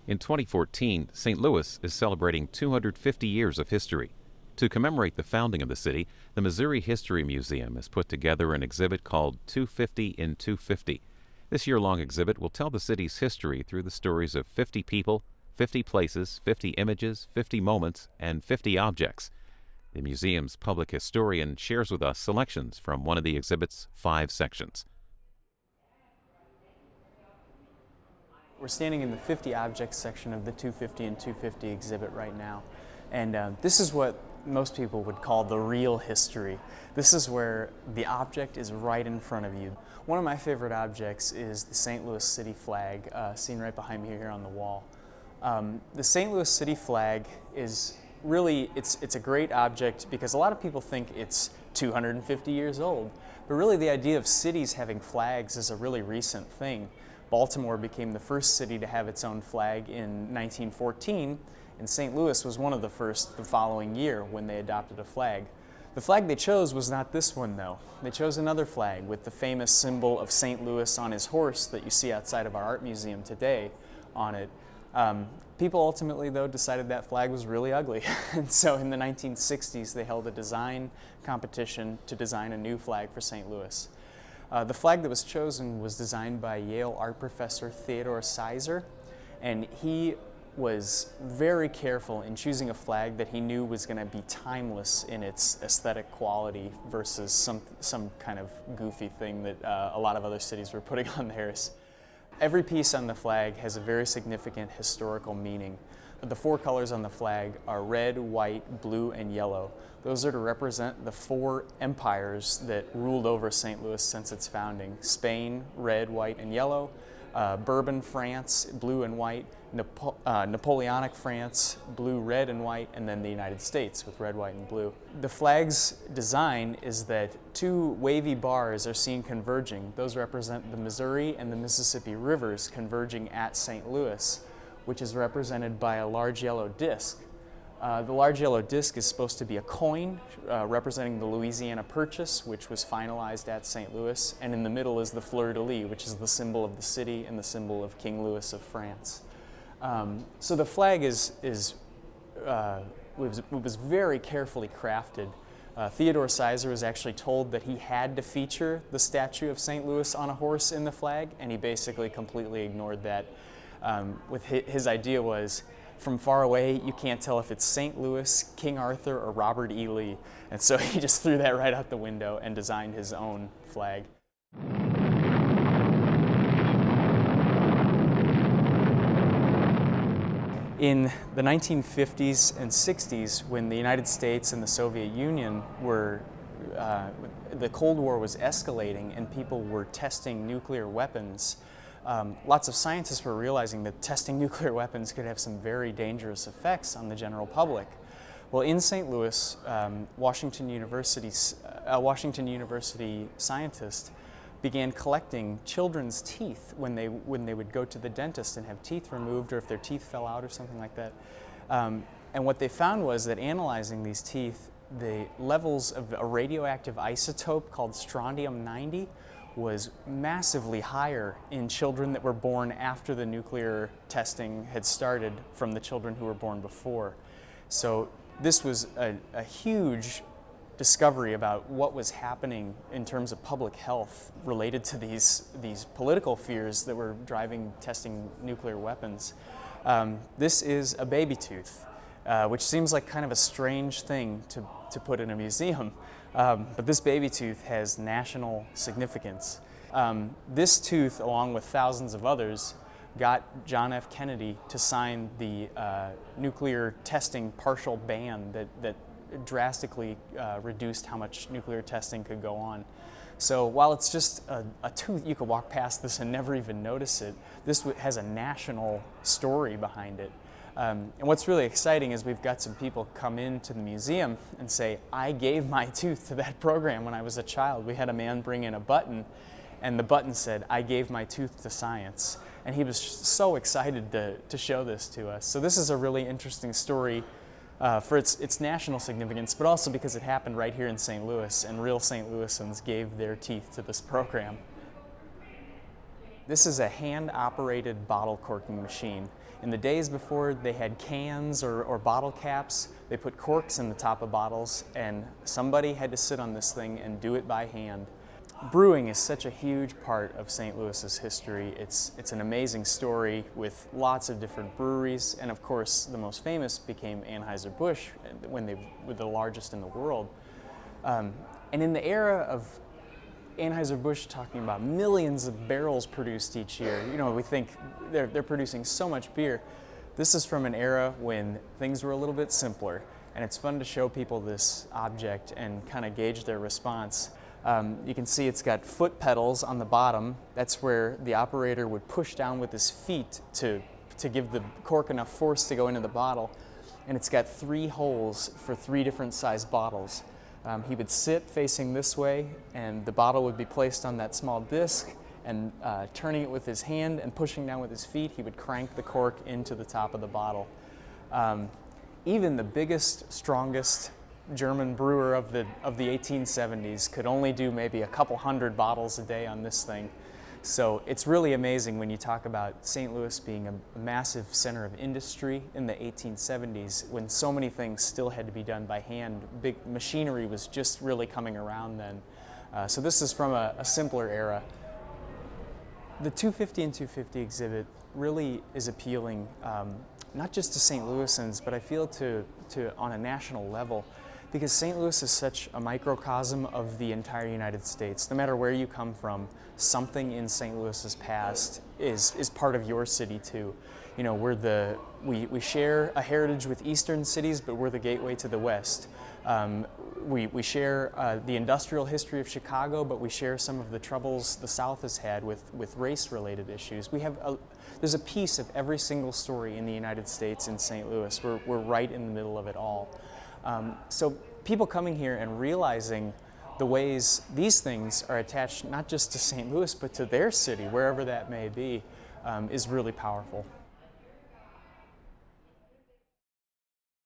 In 2014, St. Louis is celebrating 250 years of history. To commemorate the founding of the city, the Missouri History Museum has put together an exhibit called 250 in 250. This year-long exhibit will tell the city's history through the stories of 50 people, 50 places, 50 images, 50 moments, and 50 objects. The museum's public historian shares with us selections from one of the exhibit's 5 sections. We're standing in the 50 objects section of the 250 and 250 exhibit right now. And this is what most people would call the real history. This is where the object is right in front of you. One of my favorite objects is the St. Louis City flag, seen right behind me here on the wall. The St. Louis City flag is really, it's a great object because a lot of people think it's 250 years old. But really the idea of cities having flags is a really recent thing. Baltimore became the first city to have its own flag in 1914, and St. Louis was one of the first the following year when they adopted a flag. The flag they chose was not this one though. They chose another flag with the famous symbol of St. Louis on his horse that you see outside of our art museum today on it. People ultimately though decided that flag was really ugly, and so in the 1960s they held a design competition to design a new flag for St. Louis. The flag that was chosen was designed by Yale art professor Theodore Sizer, and he was very careful in choosing a flag that he knew was going to be timeless in its aesthetic quality versus some kind of goofy thing that a lot of other cities were putting on theirs. Every piece on the flag has a very significant historical meaning. The 4 colors on the flag are red, white, blue, and yellow. Those are to represent the 4 empires that ruled over St. Louis since its founding. Spain, red, white, and yellow. Bourbon, France, blue and white. Napoleonic France, blue, red, and white. And then the United States with red, white, and blue. The flag's design is that 2 wavy bars are seen converging. Those represent the Missouri and the Mississippi rivers converging at St. Louis, which is represented by a large yellow disc. The large yellow disc is supposed to be a coin representing the Louisiana Purchase, which was finalized at St. Louis, and in the middle is the fleur-de-lis, which is the symbol of the city and the symbol of King Louis of France. So the flag was very carefully crafted. Theodore Sizer was actually told that he had to feature the statue of St. Louis on a horse in the flag, and he basically completely ignored that. His idea was, from far away, you can't tell if it's St. Louis, King Arthur, or Robert E. Lee. And so he just threw that right out the window and designed his own flag. In the 1950s and 60s, when the United States and the Soviet Union the Cold War was escalating and people were testing nuclear weapons, lots of scientists were realizing that testing nuclear weapons could have some very dangerous effects on the general public. Well, in St. Louis, Washington University scientists began collecting children's teeth when they would go to the dentist and have teeth removed, or if their teeth fell out or something like that. And what they found was that analyzing these teeth, the levels of a radioactive isotope called strontium-90 was massively higher in children that were born after the nuclear testing had started from the children who were born before. So this was a huge discovery about what was happening in terms of public health related to these political fears that were driving testing nuclear weapons. This is a baby tooth, which seems like kind of a strange thing to put in a museum. But this baby tooth has national significance. This tooth, along with thousands of others, got John F. Kennedy to sign the nuclear testing partial ban that drastically reduced how much nuclear testing could go on. So while it's just a tooth, you could walk past this and never even notice it, this has a national story behind it. And what's really exciting is we've got some people come into the museum and say, I gave my tooth to that program when I was a child. We had a man bring in a button, and the button said, I gave my tooth to science. And he was so excited to show this to us. So this is a really interesting story for its national significance, but also because it happened right here in St. Louis, and real St. Louisans gave their teeth to this program. This is a hand-operated bottle corking machine. In the days before they had cans or bottle caps, they put corks in the top of bottles, and somebody had to sit on this thing and do it by hand. Brewing is such a huge part of St. Louis's history. It's an amazing story with lots of different breweries, and of course the most famous became Anheuser-Busch when they were the largest in the world. And in the era of Anheuser-Busch talking about millions of barrels produced each year, you know, we think they're producing so much beer. This is from an era when things were a little bit simpler, and it's fun to show people this object and kind of gauge their response. You can see it's got foot pedals on the bottom. That's where the operator would push down with his feet to give the cork enough force to go into the bottle. And it's got 3 holes for 3 different sized bottles. He would sit facing this way, and the bottle would be placed on that small disc, and turning it with his hand and pushing down with his feet, he would crank the cork into the top of the bottle. Even the biggest, strongest German brewer of the 1870s could only do maybe a couple hundred bottles a day on this thing. So it's really amazing when you talk about St. Louis being a massive center of industry in the 1870s, when so many things still had to be done by hand. Big machinery was just really coming around then. So this is from a simpler era. The 250 and 250 exhibit really is appealing, not just to St. Louisans, but I feel to on a national level, because St. Louis is such a microcosm of the entire United States. No matter where you come from, something in St. Louis's past is part of your city too. You know, we share a heritage with eastern cities, but we're the gateway to the West. We share the industrial history of Chicago, but we share some of the troubles the South has had with race-related issues. There's a piece of every single story in the United States in St. Louis. We're right in the middle of it all. So people coming here and realizing the ways these things are attached not just to St. Louis, but to their city, wherever that may be, is really powerful.